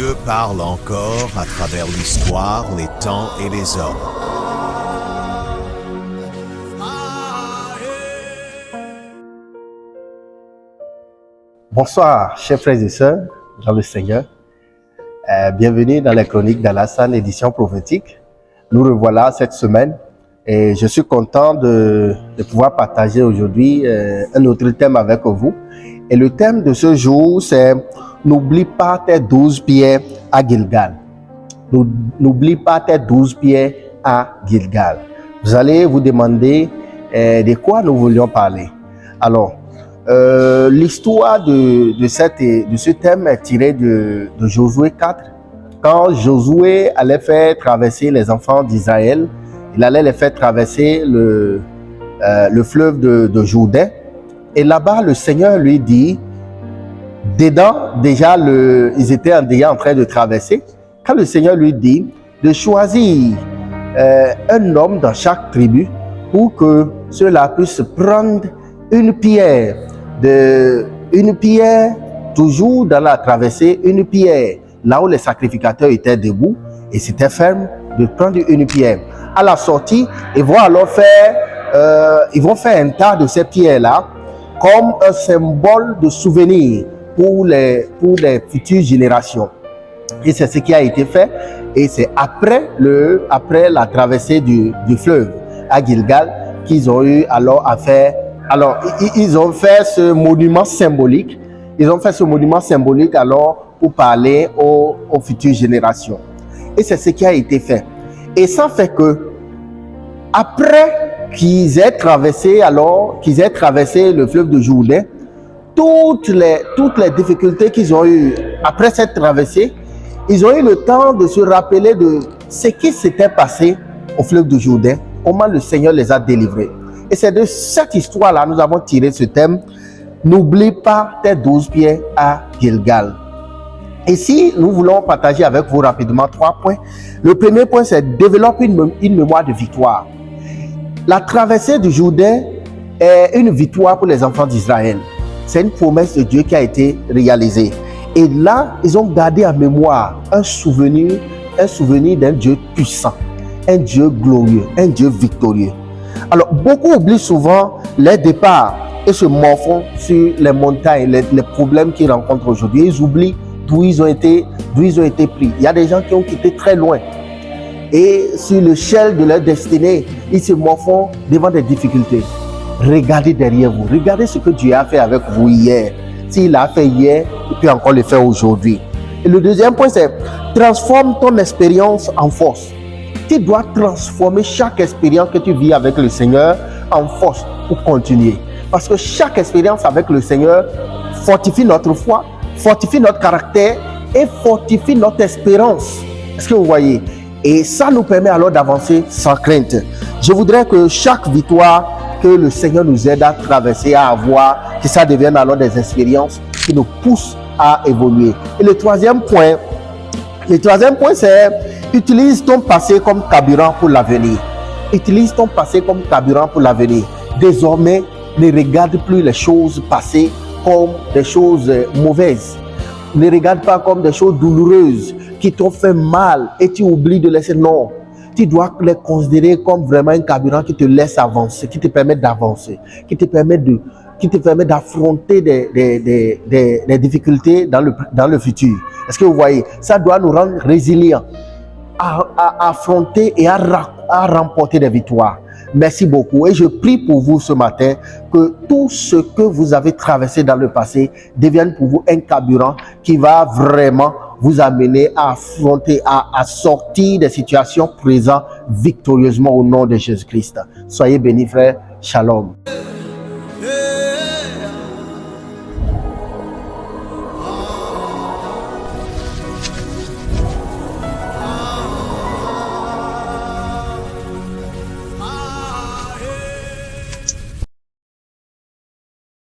Dieu parle encore à travers l'histoire, les temps et les hommes. Bonsoir, chers frères et sœurs dans le Seigneur. Bienvenue dans les chroniques d'Alassane, édition prophétique. Nous revoilà cette semaine et je suis content de pouvoir partager aujourd'hui un autre thème avec vous. Et le thème de ce jour, c'est « N'oublie pas tes 12 pieds à Gilgal ». N'oublie pas tes 12 pieds à Gilgal. Vous allez vous demander de quoi nous voulions parler. Alors, l'histoire de ce thème est tirée de Josué 4. Quand Josué allait faire traverser les enfants d'Israël, il allait les faire traverser le fleuve de Jourdain. Et là-bas, le Seigneur lui dit, dedans, déjà, ils étaient déjà en train de traverser. Quand le Seigneur lui dit de choisir un homme dans chaque tribu pour que ceux-là puissent prendre une pierre, toujours dans la traversée, une pierre, là où les sacrificateurs étaient debout, et c'était ferme, de prendre une pierre. À la sortie, ils vont alors faire un tas de ces pierres-là, comme un symbole de souvenir pour les futures générations. Et c'est ce qui a été fait, et c'est après la traversée du fleuve à Gilgal qu'ils ont eu alors à faire. Alors, ils ont fait ce monument symbolique. Ils ont fait ce monument symbolique alors pour parler aux futures générations. Et c'est ce qui a été fait. Et ça fait que, après qu'ils aient traversé le fleuve de Jourdain, toutes les difficultés qu'ils ont eues après cette traversée, ils ont eu le temps de se rappeler de ce qui s'était passé au fleuve de Jourdain, comment le Seigneur les a délivrés. Et c'est de cette histoire-là que nous avons tiré ce thème. N'oublie pas tes 12 pieds à Gilgal. Et si nous voulons partager avec vous rapidement 3 points. Le premier point, c'est développer une mémoire de victoire. La traversée du Jourdain est une victoire pour les enfants d'Israël. C'est une promesse de Dieu qui a été réalisée. Et là, ils ont gardé en mémoire un souvenir d'un Dieu puissant, un Dieu glorieux, un Dieu victorieux. Alors, beaucoup oublient souvent les départs et se morfondent sur les montagnes, les problèmes qu'ils rencontrent aujourd'hui. Ils oublient d'où ils ont été pris. Il y a des gens qui ont quitté très loin. Et sur l'échelle de leur destinée, ils se morfondent devant des difficultés. Regardez derrière vous. Regardez ce que Dieu a fait avec vous hier. S'il l'a fait hier, il peut encore le faire aujourd'hui. Et le deuxième point, c'est transforme ton expérience en force. Tu dois transformer chaque expérience que tu vis avec le Seigneur en force pour continuer. Parce que chaque expérience avec le Seigneur fortifie notre foi, fortifie notre caractère et fortifie notre espérance. Est-ce que vous voyez? Et ça nous permet alors d'avancer sans crainte. Je voudrais que chaque victoire que le Seigneur nous aide à traverser, à avoir, que ça devienne alors des expériences qui nous poussent à évoluer. Et le troisième point, c'est utilise ton passé comme carburant pour l'avenir. Utilise ton passé comme carburant pour l'avenir. Désormais, ne regarde plus les choses passées comme des choses mauvaises. Ne regarde pas comme des choses douloureuses qui t'ont fait mal et tu oublies de laisser. Non, tu dois les considérer comme vraiment un carburant qui te laisse avancer, qui te permet d'avancer, qui te permet d'affronter des difficultés dans le futur. Est-ce que vous voyez? Ça doit nous rendre résilients à affronter et à remporter des victoires. Merci beaucoup et je prie pour vous ce matin que tout ce que vous avez traversé dans le passé devienne pour vous un carburant qui va vraiment vous amener à affronter, à sortir des situations présentes victorieusement au nom de Jésus-Christ. Soyez bénis frères. Shalom.